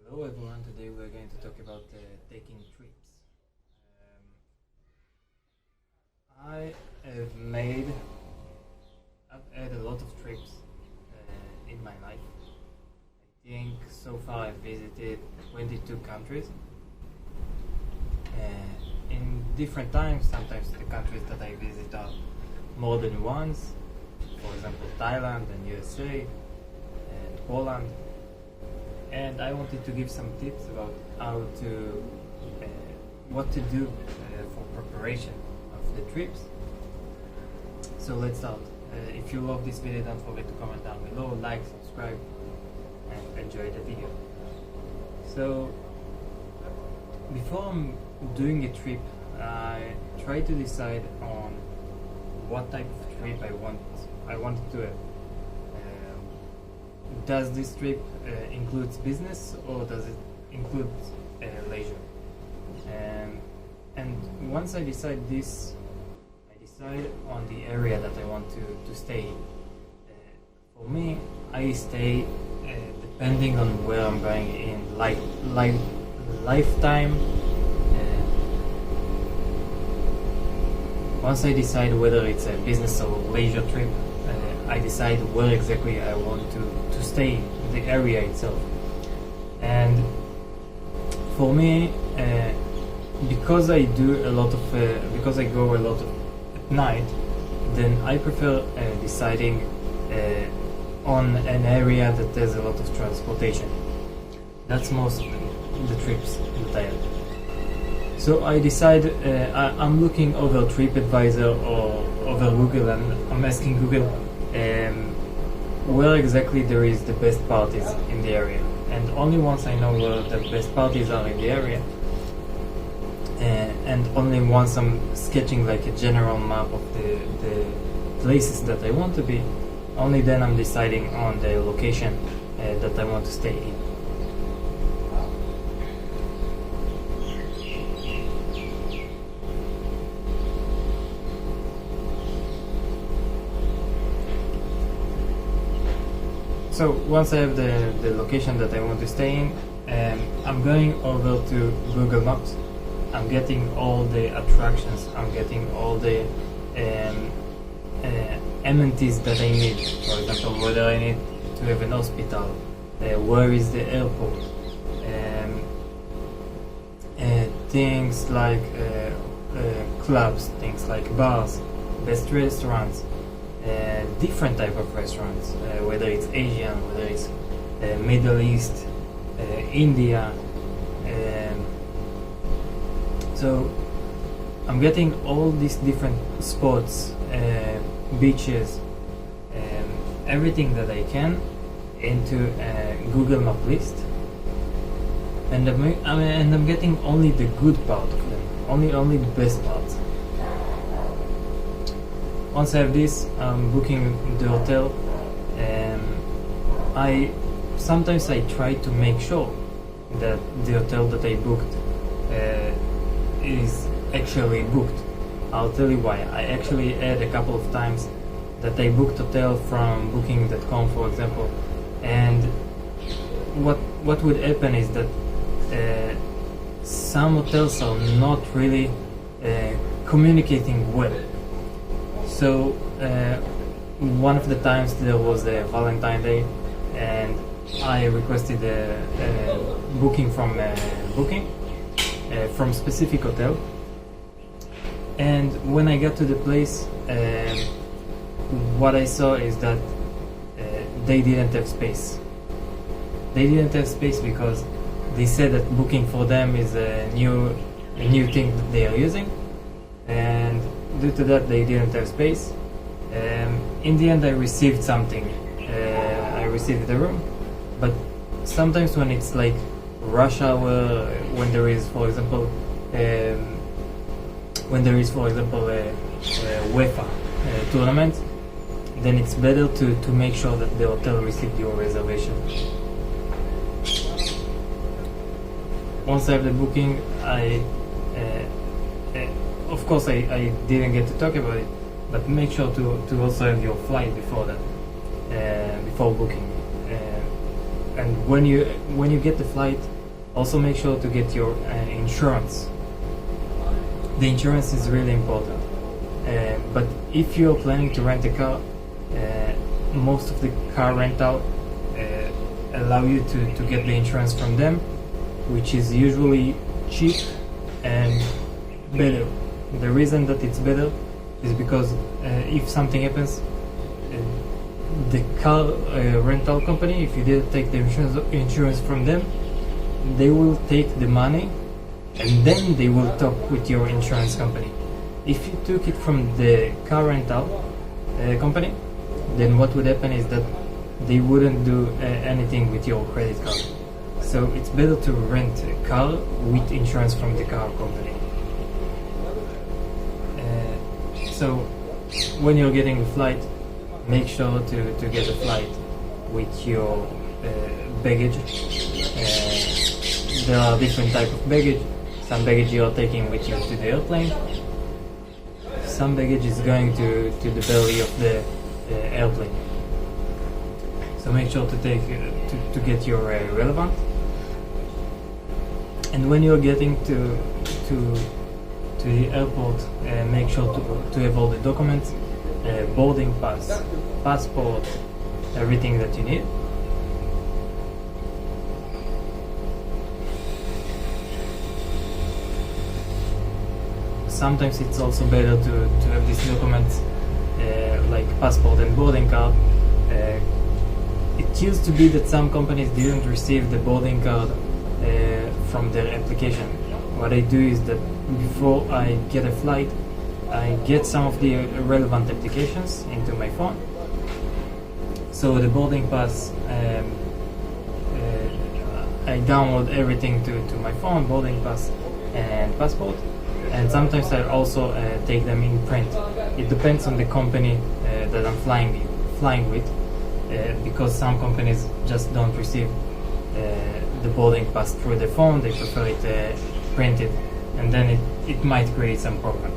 Hello everyone, today we're going to talk about taking trips. I've had a lot of trips in my life. I think so far I've visited 22 countries. In different times, sometimes the countries that I visit are more than once. For example, Thailand and USA and Poland. And I wanted to give some tips about what to do for preparation of the trips. So let's start. If you love this video, don't forget to comment down below, like, subscribe, and enjoy the video. So before I'm doing a trip, I try to decide on what type of trip I want to have. Does this trip includes business or does it include leisure? And once I decide this, I decide on the area that I want to stay in. For me, I stay depending on where I'm going in lifetime. Once I decide whether it's a business or leisure trip, I decide where exactly I want to stay in the area itself. And for me, because I go a lot at night, then I prefer deciding on an area that has a lot of transportation. That's most of the trips that I have. So I decide, I'm looking over TripAdvisor or over Google, and I'm asking Google where exactly there is the best parties in the area. And only once I know where the best parties are in the area, and only once I'm sketching like a general map of the places that I want to be, only then I'm deciding on the location that I want to stay in. So once I have the location that I want to stay in, I'm going over to Google Maps. I'm getting all the attractions, I'm getting all the amenities that I need. For example, whether I need to have an hospital, where is the airport, things like clubs, things like bars, best restaurants, different type of restaurants, whether it's Asian, whether it's Middle East, India. So I'm getting all these different spots, beaches, everything that I can into a Google Map list, and I'm getting only the good part of them, only the best parts. Once I have this, I'm booking the hotel, and sometimes I try to make sure that the hotel that I booked is actually booked. I'll tell you why. I actually had a couple of times that I booked hotel from booking.com, for example, and what would happen is that some hotels are not really communicating well. So one of the times there was a Valentine Day, and I requested a booking from specific hotel. And when I got to the place, what I saw is that they didn't have space. They didn't have space because they said that booking for them is a new thing that they are using, and due to that they didn't have space. In the end I received something. I received the room, but sometimes when it's like rush hour, when there is for example a UEFA tournament, then it's better to make sure that the hotel received your reservation. Once I have the booking, of course I didn't get to talk about it, but make sure to also have your flight before that, before booking. And when you get the flight, Also make sure to get your insurance. The insurance is really important. But if you're planning to rent a car, most of the car rental allow you to get the insurance from them, which is usually cheap and better. The reason that it's better is because if something happens, the car rental company, if you didn't take the insurance from them, they will take the money and then they will talk with your insurance company. If you took it from the car rental company, then what would happen is that they wouldn't do anything with your credit card. So it's better to rent a car with insurance from the car company. So when you're getting a flight, make sure to get a flight with your baggage. There are different types of baggage. Some baggage you are taking with you to the airplane. Some baggage is going to the belly of the airplane. So make sure to take to get your relevant. And when you're getting to the airport, make sure to have all the documents, boarding pass, passport, everything that you need. Sometimes it's also better to have these documents like passport and boarding card. It used to be that some companies didn't receive the boarding card from their application. What I do is that before I get a flight, I get some of the relevant applications into my phone. So the boarding pass, I download everything to my phone, boarding pass and passport. And sometimes I also take them in print. It depends on the company that I'm flying with, because some companies just don't receive the boarding pass through the phone. They prefer it printed, and then it might create some problem.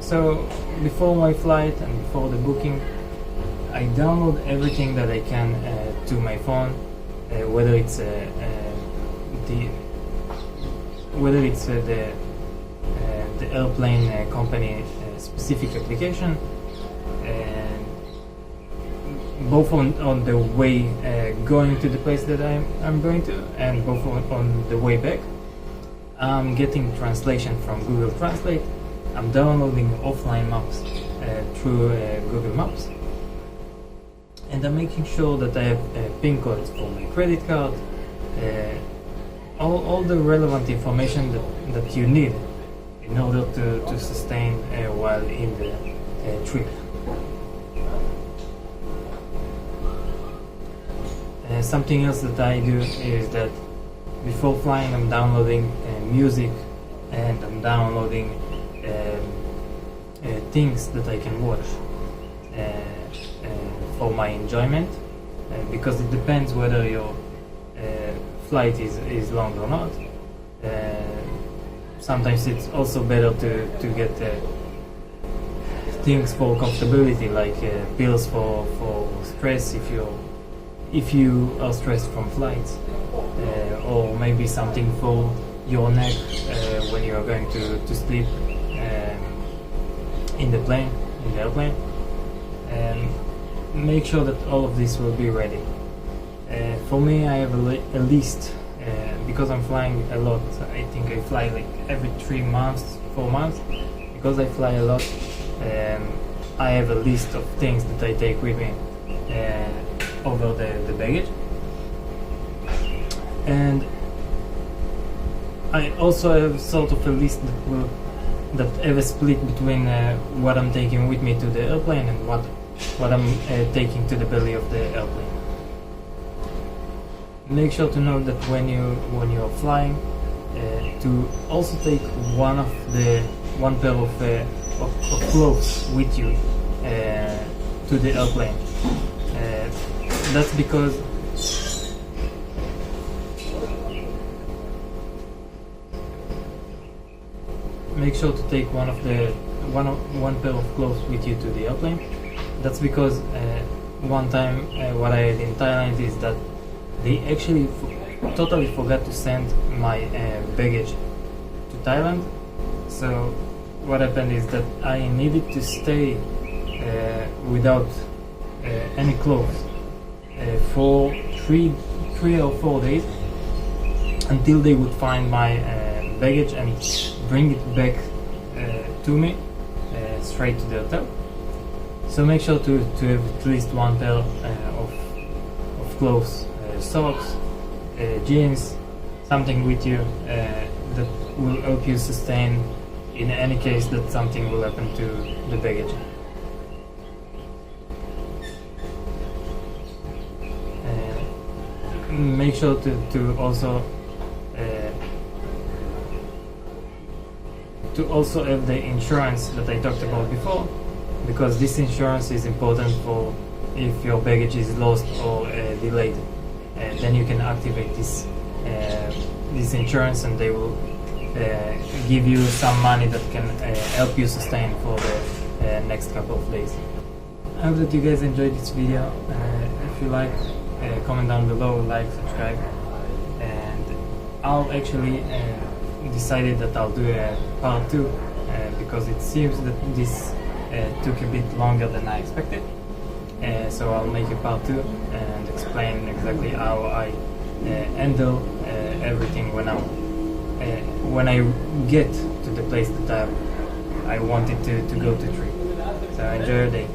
So before my flight and before the booking, I download everything that I can to my phone. Whether it's the airplane company specific application, and both on the way going to the place that I'm going to, and both on the way back. I'm getting translation from Google Translate. I'm downloading offline maps through Google Maps. And I'm making sure that I have PIN codes for my credit card, all the relevant information that you need in order to sustain while in the trip. Something else that I do is that before flying I'm downloading music, and I'm downloading things that I can watch for my enjoyment, because it depends whether your flight is long or not. Sometimes it's also better to get things for comfortability, like pills for stress if you are stressed from flights, or maybe something for your neck when you are going to sleep in the airplane. Make sure that all of this will be ready. For me, I have a list, because I'm flying a lot. I think I fly like every 3 months, 4 months. Because I fly a lot, I have a list of things that I take with me over the baggage. And I also have sort of a list that have a split between what I'm taking with me to the airplane and what I'm taking to the belly of the airplane. Make sure to know that when you are flying, to also take one pair of clothes with you to the airplane. That's because make sure to take one pair of clothes with you to the airplane. That's because one time what I had in Thailand is that they actually totally forgot to send my baggage to Thailand. So what happened is that I needed to stay without any clothes for three or 4 days until they would find my baggage and bring it back to me straight to the hotel. So make sure to have at least one pair of clothes, socks, jeans, something with you that will help you sustain in any case that something will happen to the baggage. Make sure to also have the insurance that I talked about before, because this insurance is important for if your baggage is lost or delayed. Then you can activate this insurance, and they will give you some money that can help you sustain for the next couple of days. I hope that you guys enjoyed this video. If you like, comment down below, like, subscribe, and I'll actually decided that I'll do a part 2 because it seems that this took a bit longer than I expected. So I'll make a part 2 and explain exactly how I handle everything when I get to the place that I wanted to go to trip. So enjoy your day.